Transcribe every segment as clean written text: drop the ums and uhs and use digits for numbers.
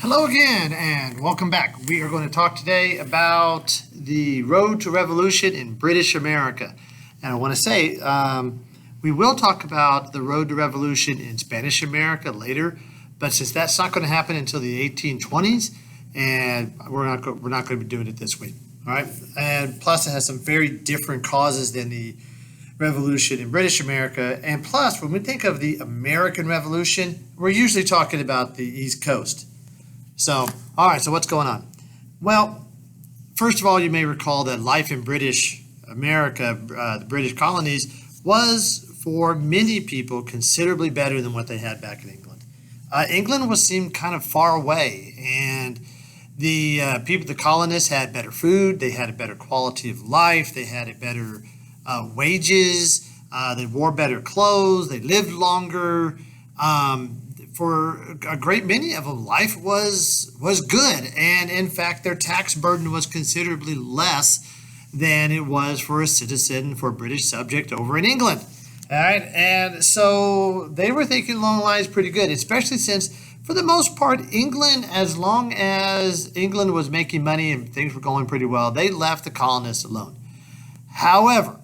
Hello again, and welcome back. We are going to talk today about the road to revolution in British America. And I want to say, we will talk about the road to revolution in Spanish America later, but since that's not going to happen until the 1820s, and we're not going to be doing it this week. All right, and plus it has some very different causes than the revolution in British America. And plus, when we think of the American Revolution, we're usually talking about the East Coast. So, all right, so what's going on? Well, first of all, you may recall that life in British America, the British colonies, was for many people considerably better than what they had back in England. England was seemed kind of far away, and the the colonists had better food, they had a better quality of life, they had a better wages, they wore better clothes, they lived longer. For a great many of them, life was good, and in fact, their tax burden was considerably less than it was for a citizen, for a British subject over in England. All right, and so they were thinking long lines pretty good, especially since, for the most part, England, as long as England was making money and things were going pretty well, they left the colonists alone. However,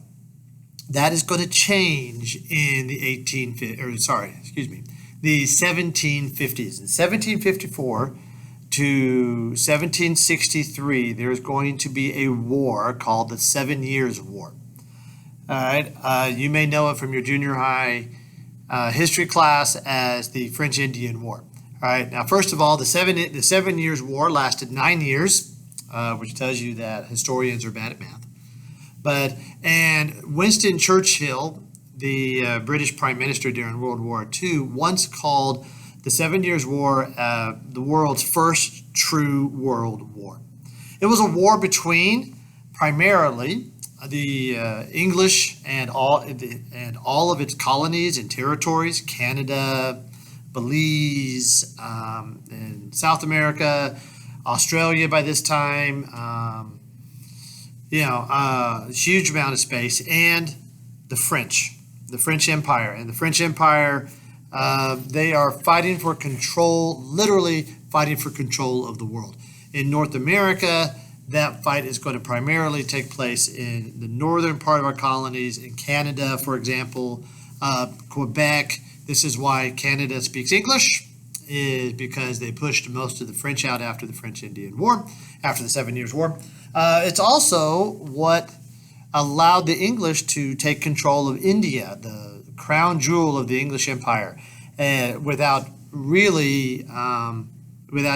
that is going to change in the the 1750s. In 1754 to 1763, there's going to be a war called the 7 Years' War. All right, you may know it from your junior high history class as the French Indian War. All right, now first of all, the 7 Years' War lasted 9 years, which tells you that historians are bad at math. And Winston Churchill, the British Prime Minister during World War II, once called the 7 Years' War the world's first true world war. It was a war between primarily the English and all of its colonies and territories, Canada, Belize, and South America, Australia by this time, a huge amount of space, and the French Empire. And the French Empire, they are fighting for control, literally fighting for control of the world. In North America, that fight is going to primarily take place in the northern part of our colonies, in Canada, for example, Quebec. This is why Canada speaks English, is because they pushed most of the French out after the French Indian War, after the 7 Years' War. It's also what allowed the English to take control of India, the crown jewel of the English Empire, without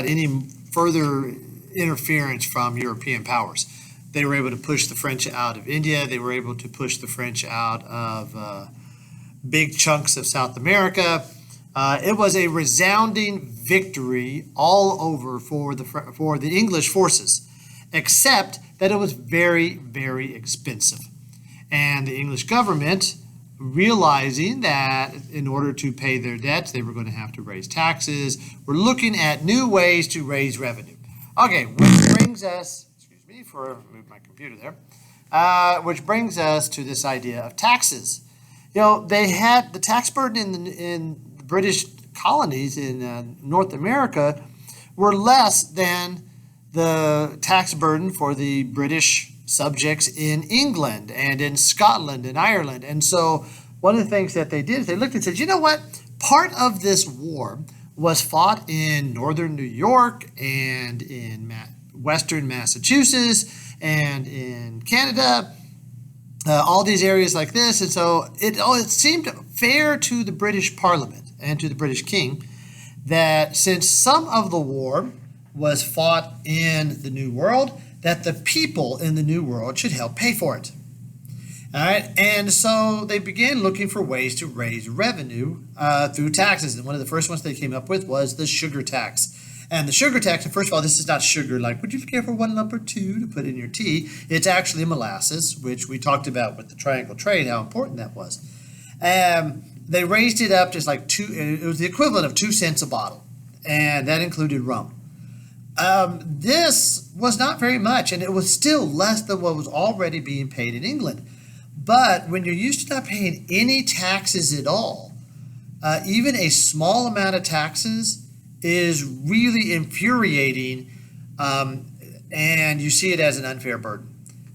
any further interference from European powers. They were able to push the French out of India. They were able to push the French out of big chunks of South America. It was a resounding victory all over for the English forces, except that it was very, very expensive. And the English government, realizing that in order to pay their debts, they were going to have to raise taxes, were looking at new ways to raise revenue. Okay, which brings us, move my computer there, which brings us to this idea of taxes. They had the tax burden in the British colonies in North America were less than the tax burden for the British subjects in England and in Scotland and Ireland. And so one of the things that they did is they looked and said, you know what? Part of this war was fought in northern New York and in western Massachusetts and in Canada, all these areas like this. And so it seemed fair to the British Parliament and to the British King that since some of the war was fought in the New World, that the people in the New World should help pay for it. All right, and so they began looking for ways to raise revenue through taxes. And one of the first ones they came up with was the sugar tax. And the sugar tax, and first of all, this is not sugar like, would you care for 1 lump or 2 to put in your tea? It's actually molasses, which we talked about with the triangle trade, how important that was. They raised it up to it was the equivalent of 2 cents a bottle, and that included rum. This was not very much, and it was still less than what was already being paid in England. But when you're used to not paying any taxes at all, even a small amount of taxes is really infuriating, and you see it as an unfair burden.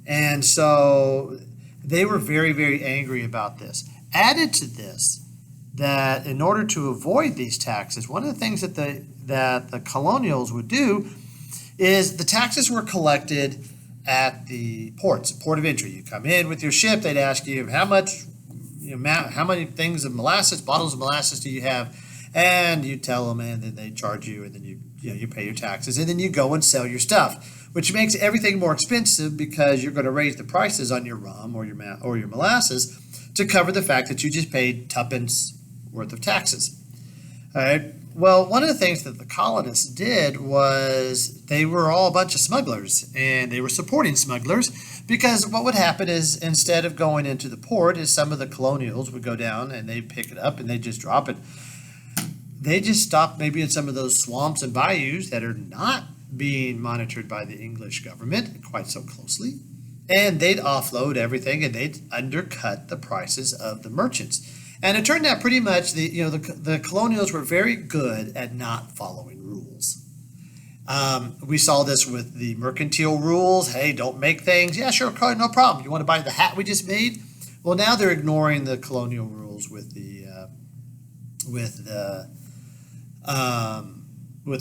And so they were very, very angry about this. Added to this, that in order to avoid these taxes, one of the things that the colonials would do is the taxes were collected at the ports, port of entry. You come in with your ship, they'd ask you how much, how many things of molasses, bottles of molasses do you have, and you tell them, and then they charge you, and then you pay your taxes, and then you go and sell your stuff, which makes everything more expensive because you're going to raise the prices on your rum or your molasses to cover the fact that you just paid tuppence worth of taxes. All right. Well, one of the things that the colonists did was they were all a bunch of smugglers, and they were supporting smugglers, because what would happen is instead of going into the port, is some of the colonials would go down and they'd pick it up and they'd just drop it. They just stop maybe in some of those swamps and bayous that are not being monitored by the English government quite so closely, and they'd offload everything and they'd undercut the prices of the merchants. And it turned out pretty much the colonials were very good at not following rules. We saw this with the mercantile rules. Hey, don't make things. Yeah, sure, no problem. You want to buy the hat we just made? Well, now they're ignoring the colonial rules with the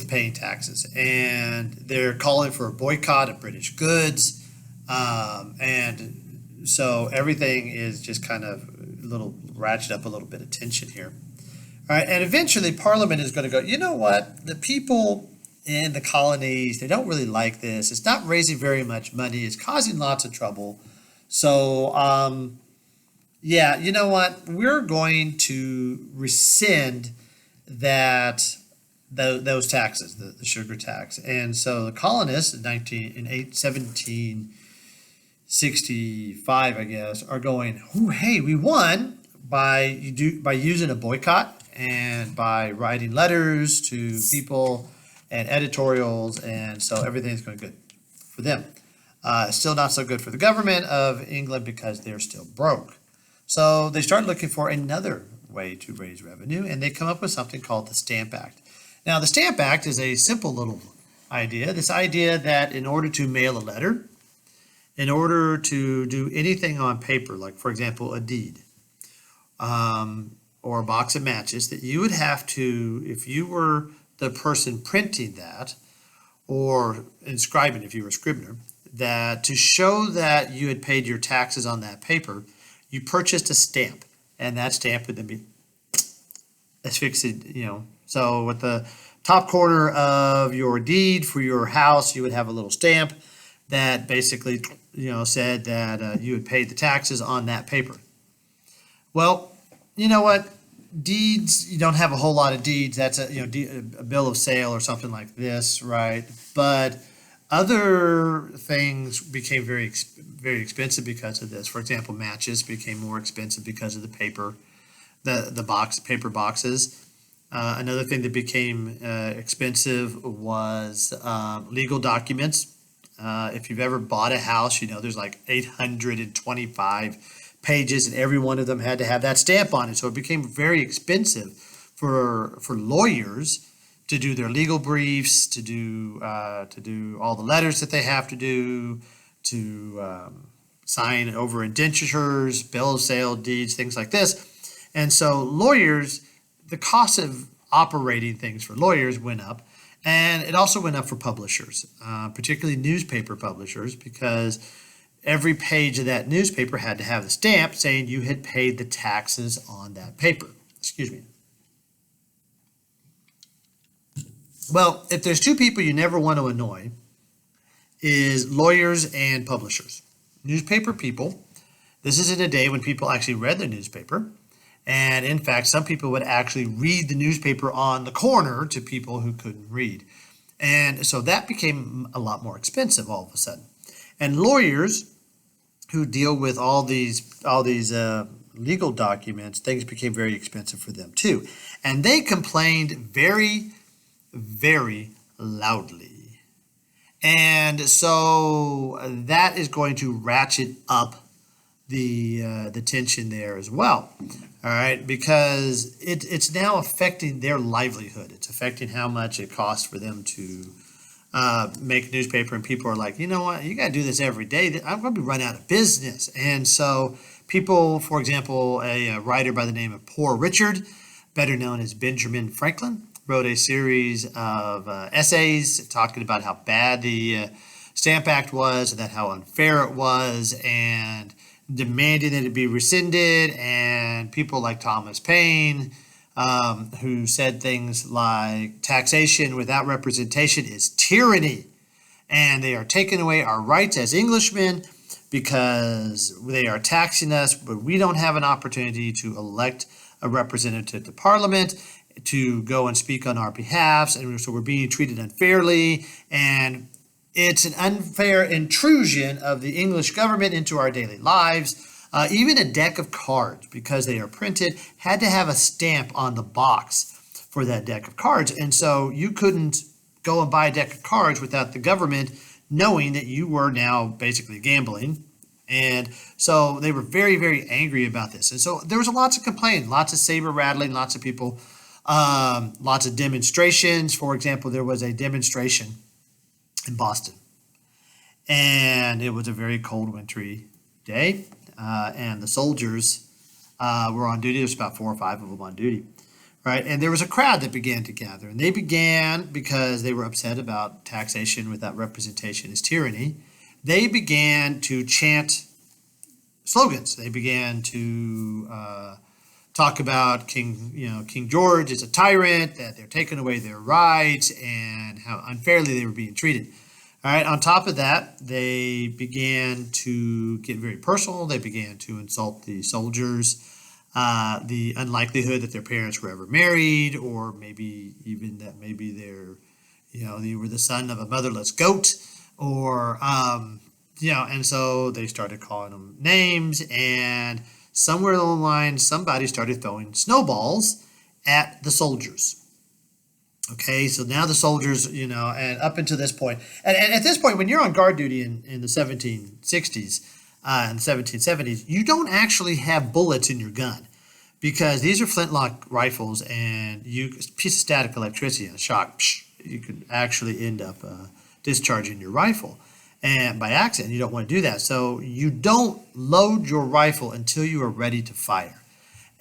paying taxes, and they're calling for a boycott of British goods, and so everything is just kind of a little ratchet up a little bit of tension here. All right, and eventually Parliament is going to go, you know what, the people in the colonies, they don't really like this. It's not raising very much money. It's causing lots of trouble. So, yeah, you know what, we're going to rescind those taxes, the sugar tax. And so the colonists in 1765, I guess, are going, "Ooh, hey, we won by using a boycott and by writing letters to people and editorials, and so everything's going good for them. Still not so good for the government of England because they're still broke. So they start looking for another way to raise revenue, and they come up with something called the Stamp Act. Now, the Stamp Act is a simple little idea. This idea that in order to mail a letter, in order to do anything on paper, like, for example, a deed, or a box of matches, that you would have to, if you were the person printing that, or inscribing, if you were a scrivener, that to show that you had paid your taxes on that paper, you purchased a stamp, and that stamp would then be asphyxiated, So with the top corner of your deed for your house, you would have a little stamp that basically, said that you had paid the taxes on that paper. Well, you know what? Deeds, you don't have a whole lot of deeds. That's a bill of sale or something like this, right? But other things became very expensive because of this. For example, matches became more expensive because of the paper, paper boxes. Another thing that became expensive was legal documents. If you've ever bought a house, there's like 825 pages, and every one of them had to have that stamp on it. So it became very expensive for lawyers to do their legal briefs, to do all the letters that they have to do, to sign over indentures, bill of sale, deeds, things like this. And so lawyers, the cost of operating things for lawyers went up, and it also went up for publishers, particularly newspaper publishers, because every page of that newspaper had to have the stamp saying you had paid the taxes on that paper. Excuse me. Well, if there's two people you never want to annoy, is lawyers and publishers. Newspaper people, this is in a day when people actually read the newspaper. And in fact, some people would actually read the newspaper on the corner to people who couldn't read. And so that became a lot more expensive all of a sudden. And lawyers who deal with all these legal documents, things became very expensive for them too. And they complained very, very loudly. And so that is going to ratchet up the tension there as well. All right, because it's now affecting their livelihood. It's affecting how much it costs for them to make a newspaper, and people are like, you know what, you got to do this every day. I'm going to be run out of business. And so people, for example, a writer by the name of Poor Richard, better known as Benjamin Franklin, wrote a series of essays talking about how bad the Stamp Act was and that how unfair it was, and demanding that it be rescinded. And people like Thomas Paine, who said things like taxation without representation is tyranny, and they are taking away our rights as Englishmen because they are taxing us, but we don't have an opportunity to elect a representative to Parliament to go and speak on our behalfs, and so we're being treated unfairly, and it's an unfair intrusion of the English government into our daily lives. Even a deck of cards, because they are printed, had to have a stamp on the box for that deck of cards. And so you couldn't go and buy a deck of cards without the government knowing that you were now basically gambling. And so they were very, very angry about this. And so there was lots of complaining, lots of saber rattling, lots of people, lots of demonstrations. For example, there was a demonstration in Boston, and it was a very cold, wintry day. And the soldiers were on duty. There's about 4 or 5 of them on duty, right? And there was a crowd that began to gather. And they began, because they were upset about taxation without representation is tyranny, they began to chant slogans. They began to talk about King George is a tyrant, that they're taking away their rights, and how unfairly they were being treated. All right. On top of that, they began to get very personal. They began to insult the soldiers, the unlikelihood that their parents were ever married, or maybe even that maybe they were the son of a motherless goat, or and so they started calling them names, and somewhere along the line, somebody started throwing snowballs at the soldiers. Okay, so now the soldiers, and up until this point, and at this point, when you're on guard duty in the 1760s and the 1770s, you don't actually have bullets in your gun, because these are flintlock rifles, and a piece of static electricity and a shock, you could actually end up discharging your rifle, and by accident. You don't want to do that. So you don't load your rifle until you are ready to fire.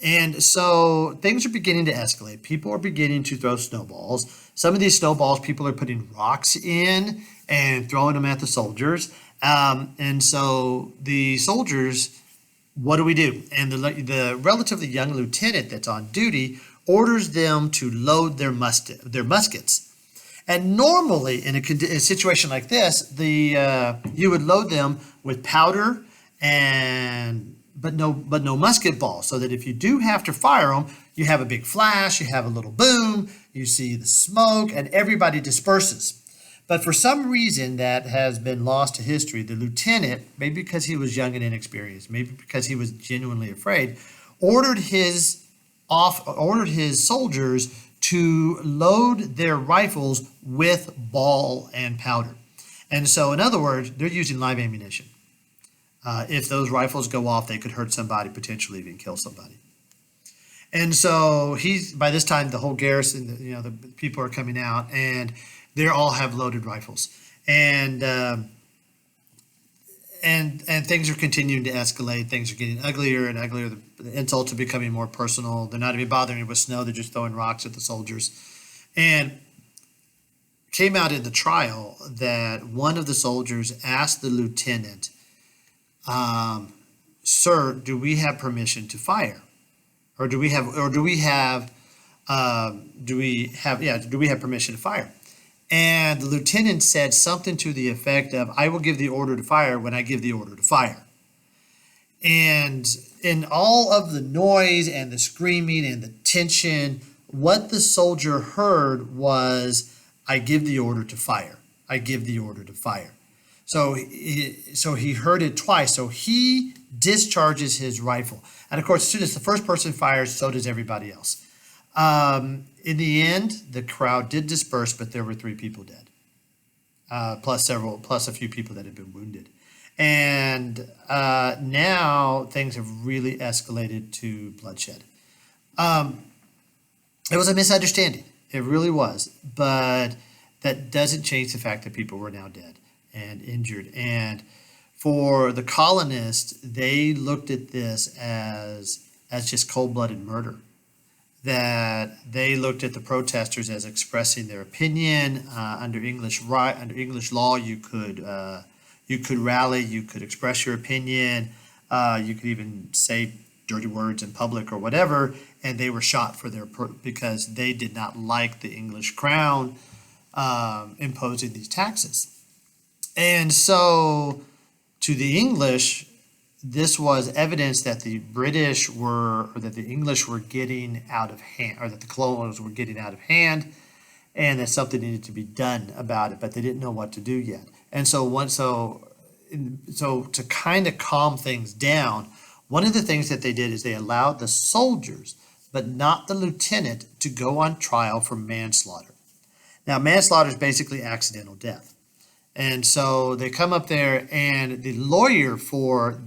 And so things are beginning to escalate. People are beginning to throw snowballs. Some of these snowballs, people are putting rocks in and throwing them at the soldiers. And so the soldiers, what do we do? And the relatively young lieutenant that's on duty orders them to load their muskets. And normally in a situation like this, you would load them with powder but no musket balls, so that if you do have to fire them, you have a big flash, you have a little boom, you see the smoke, and everybody disperses. But for some reason that has been lost to history, the lieutenant, maybe because he was young and inexperienced, maybe because he was genuinely afraid, ordered his soldiers to load their rifles with ball and powder. And so, in other words, they're using live ammunition. If those rifles go off, they could hurt somebody, potentially even kill somebody. And so by this time, the whole garrison, the people are coming out, and they all have loaded rifles. And things are continuing to escalate. Things are getting uglier and uglier. The insults are becoming more personal. They're not even bothering with snow. They're just throwing rocks at the soldiers. And came out in the trial that one of the soldiers asked the lieutenant, "Sir, do we have permission to fire, or do we have permission to fire?" And the lieutenant said something to the effect of, "I will give the order to fire when I give the order to fire." And in all of the noise and the screaming and the tension, what the soldier heard was, "I give the order to fire. I give the order to fire." So he heard it twice. So he discharges his rifle. And of course, as soon as the first person fires, so does everybody else. In the end, the crowd did disperse, but there were 3 people dead, plus a few people that had been wounded. And now things have really escalated to bloodshed. It was a misunderstanding. It really was. But that doesn't change the fact that people were now dead and injured. And for the colonists, they looked at this as just cold-blooded murder. That they looked at the protesters as expressing their opinion. Under English law, you could rally, you could express your opinion, you could even say dirty words in public or whatever, and they were shot for because they did not like the English crown imposing these taxes. And so, to the English, this was evidence that the English were getting out of hand, or that the colonials were getting out of hand, and that something needed to be done about it, but they didn't know what to do yet. And so to kind of calm things down, one of the things that they did is they allowed the soldiers, but not the lieutenant, to go on trial for manslaughter. Now, manslaughter is basically accidental death. And so they come up there, and the lawyer for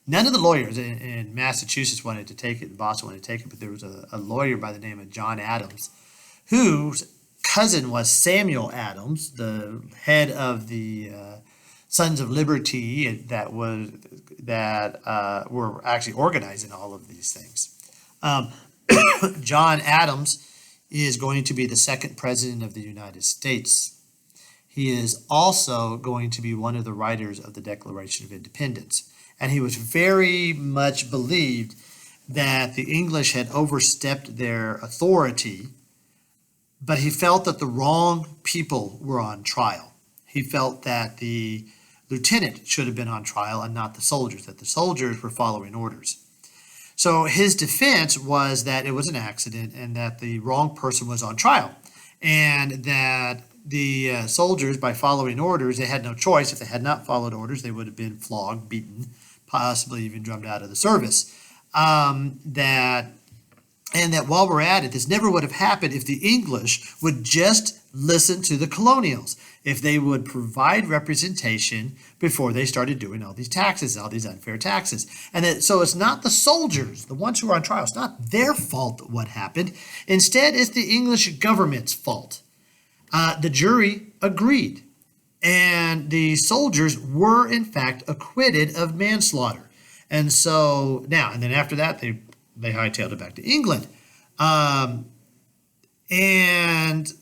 none of the lawyers in Massachusetts wanted to take it, in Boston wanted to take it, but there was a lawyer by the name of John Adams, whose cousin was Samuel Adams, the head of the Sons of Liberty that were actually organizing all of these things. John Adams is going to be the second president of the United States. He is also going to be one of the writers of the Declaration of Independence. And he was very much believed that the English had overstepped their authority, but he felt that the wrong people were on trial. He felt that the lieutenant should have been on trial and not the soldiers, that the soldiers were following orders. So his defense was that it was an accident and that the wrong person was on trial, and that the soldiers, by following orders, they had no choice. If they had not followed orders, they would have been flogged, beaten, possibly even drummed out of the service. That while we're at it, this never would have happened if the English would just listen to the colonials, if they would provide representation before they started doing all these taxes, all these unfair taxes. So it's not the soldiers, the ones who are on trial, it's not their fault what happened. Instead, it's the English government's fault. The jury agreed, and the soldiers were in fact acquitted of manslaughter. And so now, and then after that, they hightailed it back to England. And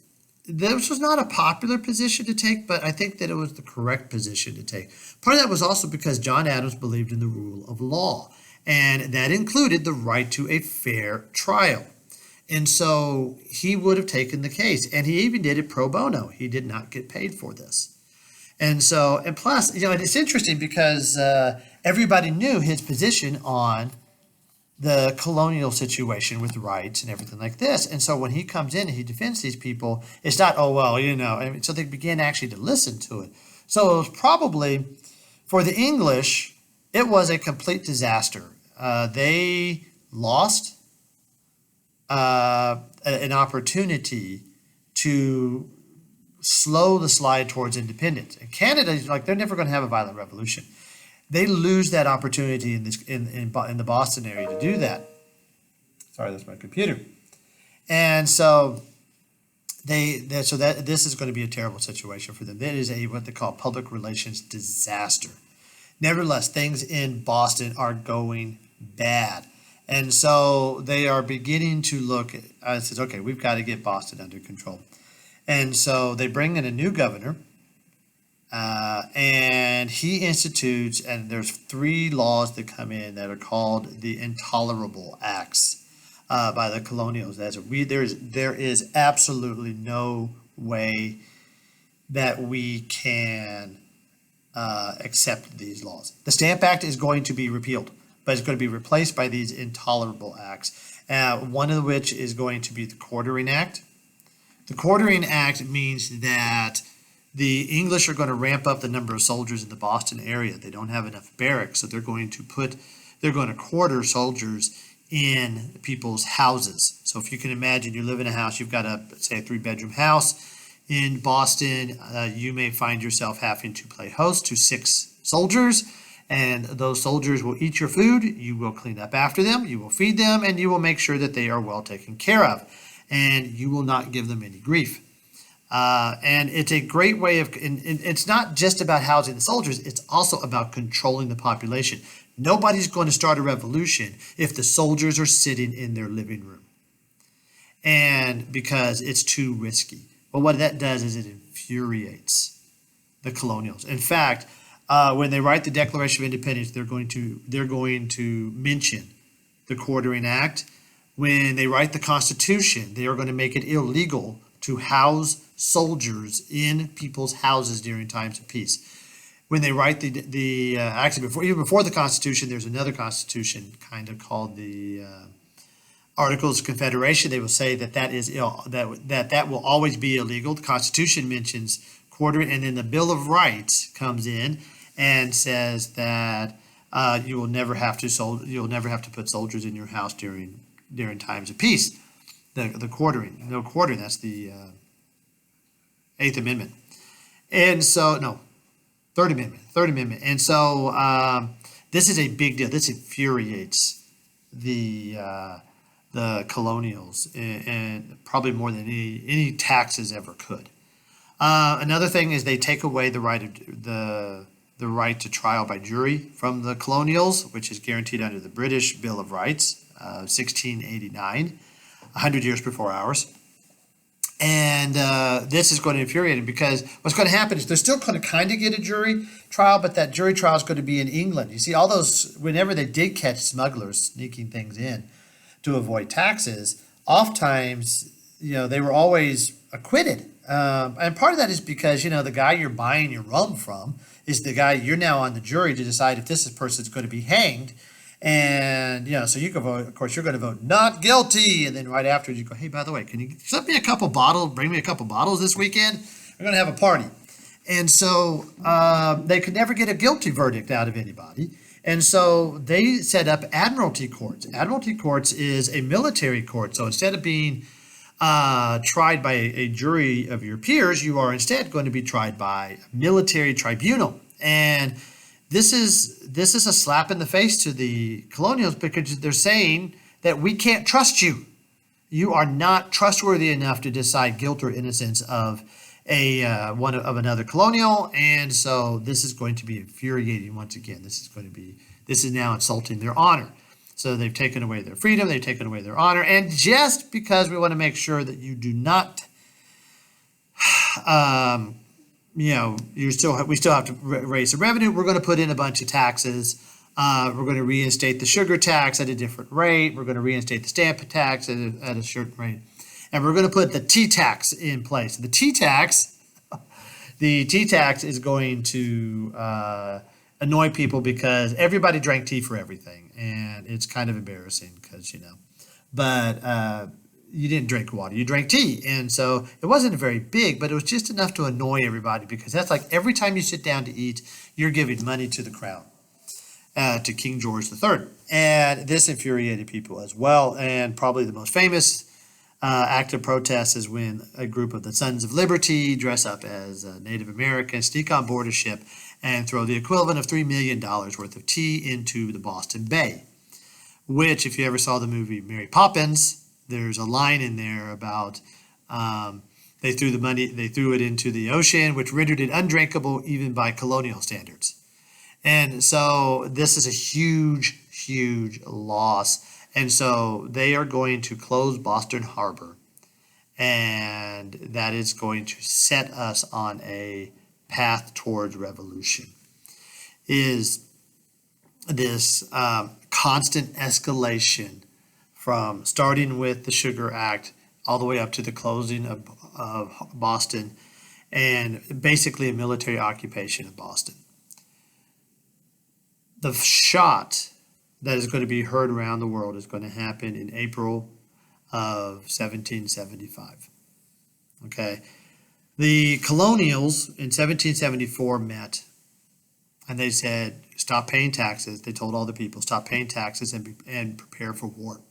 this was not a popular position to take, but I think that it was the correct position to take. Part of that was also because John Adams believed in the rule of law, and that included the right to a fair trial. And so he would have taken the case, and he even did it pro bono. He did not get paid for this. And plus, it's interesting because everybody knew his position on the colonial situation with rights and everything like this. And so when he comes in and he defends these people, it's not, so they began actually to listen to it. So it was probably, for the English, it was a complete disaster. They lost an opportunity to slow the slide towards independence. And Canada, they're never going to have a violent revolution. They lose that opportunity in the Boston area to do that. Sorry, that's my computer. And so this is going to be a terrible situation for them. That is what they call public relations disaster. Nevertheless, things in Boston are going bad. And so they are beginning to look at, says, okay, we've got to get Boston under control. And so they bring in a new governor, and he institutes, and there's 3 laws that come in that are called the Intolerable Acts by the colonials. There is absolutely no way that we can accept these laws. The Stamp Act is going to be repealed, but it's going to be replaced by these intolerable acts, one of which is going to be the Quartering Act. The Quartering Act means that the English are going to ramp up the number of soldiers in the Boston area. They don't have enough barracks, so they're going to quarter soldiers in people's houses. So if you can imagine, you live in a house, you've got a 3-bedroom house in Boston, you may find yourself having to play host to 6 soldiers, And those soldiers will eat your food, you will clean up after them, you will feed them, and you will make sure that they are well taken care of. And you will not give them any grief. And it's a great way of, and it's not just about housing the soldiers, it's also about controlling the population. Nobody's going to start a revolution if the soldiers are sitting in their living room. And because it's too risky. But what that does is it infuriates the colonials. In fact, when they write the Declaration of Independence, they're going to mention the Quartering Act. When they write the Constitution, they are going to make it illegal to house soldiers in people's houses during times of peace. When they write actually even before the Constitution, there's another Constitution kind of called the Articles of Confederation. They will say that is that will always be illegal. The Constitution mentions quartering, and then the Bill of Rights comes in and says that you'll never have to put soldiers in your house during times of peace. The quartering, no quartering. That's the Eighth Amendment, and so no, Third Amendment, and so this is a big deal. This infuriates the colonials, and probably more than any taxes ever could. Another thing is they take away the right to trial by jury from the colonials, which is guaranteed under the British Bill of Rights, 1689, 100 years before ours. And this is going to infuriate them, because what's going to happen is they're still going to kind of get a jury trial, but that jury trial is going to be in England. You see, all those, whenever they did catch smugglers sneaking things in to avoid taxes, oftentimes, they were always acquitted. And part of that is because, the guy you're buying your rum from is the guy you're now on the jury to decide if this person is going to be hanged. And, so you can vote, of course, you're going to vote not guilty. And then right after you go, hey, by the way, can you bring me a couple bottles this weekend? We're going to have a party. And so they could never get a guilty verdict out of anybody. And so they set up admiralty courts. Admiralty courts is a military court. So instead of being tried by a jury of your peers, you are instead going to be tried by a military tribunal. And this is a slap in the face to the colonials, because they're saying that we can't trust you. You are not trustworthy enough to decide guilt or innocence of another colonial, and so this is going to be infuriating once again. This is now insulting their honor. So they've taken away their freedom, they've taken away their honor, and just because we want to make sure that you do not, we still have to raise the revenue, we're going to put in a bunch of taxes. We're going to reinstate the sugar tax at a different rate. We're going to reinstate the stamp tax at a certain rate. And we're going to put the tea tax in place. The tea tax is going to annoy people, because everybody drank tea for everything. And it's kind of embarrassing because, but you didn't drink water, you drank tea. And so it wasn't very big, but it was just enough to annoy everybody, because that's like every time you sit down to eat, you're giving money to the crown, to King George III. And this infuriated people as well. And probably the most famous act of protest is when a group of the Sons of Liberty dress up as Native Americans, sneak on board a ship, and throw the equivalent of $3 million worth of tea into the Boston Bay. Which, if you ever saw the movie Mary Poppins, there's a line in there about they threw it into the ocean, which rendered it undrinkable even by colonial standards. And so this is a huge, huge loss. And so they are going to close Boston Harbor, and that is going to set us on a path towards revolution. Is this constant escalation from starting with the Sugar Act all the way up to the closing of Boston, and basically a military occupation of Boston. The shot that is going to be heard around the world is going to happen in April of 1775. Okay. The colonials in 1774 met, and they said, stop paying taxes. They told all the people, stop paying taxes and prepare for war.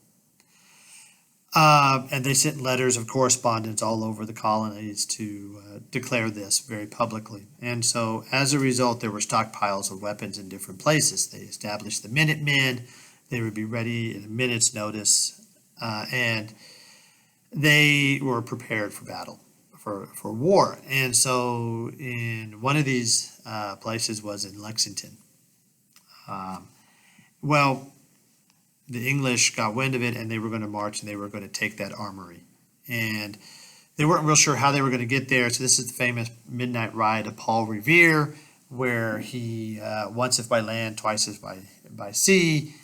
And they sent letters of correspondence all over the colonies to declare this very publicly. And so as a result, there were stockpiles of weapons in different places. They established the Minutemen. They would be ready in a minute's notice. And they were prepared for battle, for war. And so in one of these places was in Lexington. Well, the English got wind of it, and they were going to march, and they were going to take that armory. And they weren't real sure how they were going to get there. So this is the famous midnight ride of Paul Revere, where he, once if by land, twice if by sea,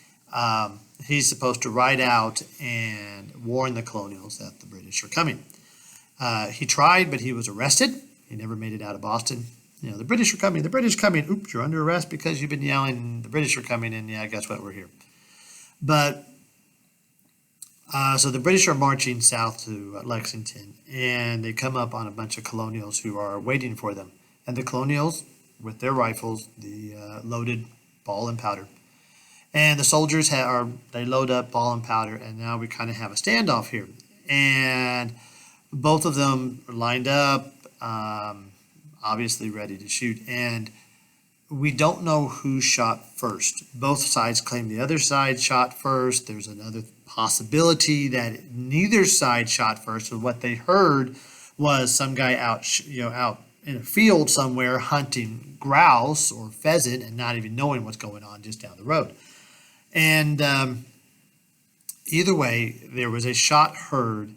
he's supposed to ride out and warn the colonials that the British are coming. He tried, but he was arrested. He never made it out of Boston. You know, the British are coming, the British are coming. Oops, you're under arrest because you've been yelling, the British are coming, and yeah, guess what, we're here. But so the British are marching south to Lexington, and they come up on a bunch of colonials who are waiting for them. And the colonials, with their rifles, the loaded ball and powder, and the soldiers they load up ball and powder, and now we kind of have a standoff here. And both of them are lined up, obviously ready to shoot. And we don't know who shot first. Both sides claim the other side shot first. There's another possibility that neither side shot first. So what they heard was some guy out in a field somewhere hunting grouse or pheasant and not even knowing what's going on just down the road. And either way, there was a shot heard,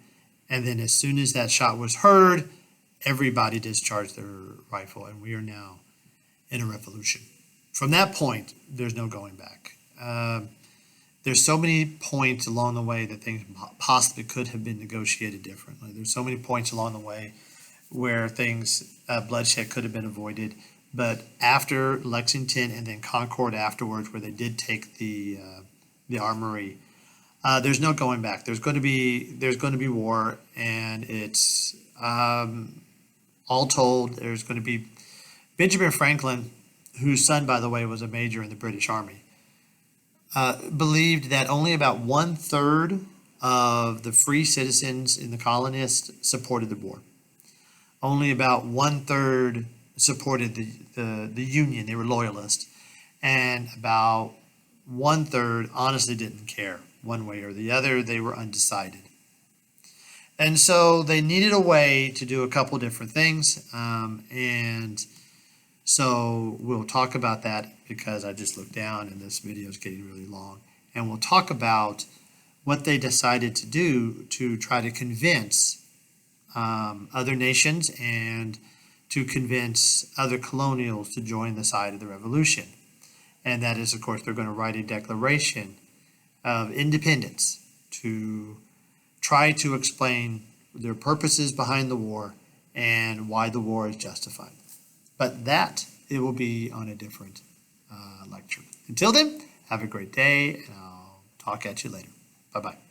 and then as soon as that shot was heard, everybody discharged their rifle, and we are now in a revolution. From that point, there's no going back. There's so many points along the way that things possibly could have been negotiated differently. There's so many points along the way where bloodshed could have been avoided. But after Lexington and then Concord afterwards, where they did take the armory, there's no going back. There's going to be war, and it's all told. There's going to be Benjamin Franklin, whose son, by the way, was a major in the British Army, believed that only about 1/3 of the free citizens in the colonies supported the war. Only about 1/3 supported the Union. They were loyalists. And about 1/3 honestly didn't care one way or the other. They were undecided. And so they needed a way to do a couple different things. And so we'll talk about that because I just looked down and this video is getting really long. And we'll talk about what they decided to do to try to convince other nations and to convince other colonials to join the side of the revolution. And that is, of course, they're going to write a declaration of independence to try to explain their purposes behind the war and why the war is justified. But it will be on a different lecture. Until then, have a great day, and I'll talk at you later. Bye-bye.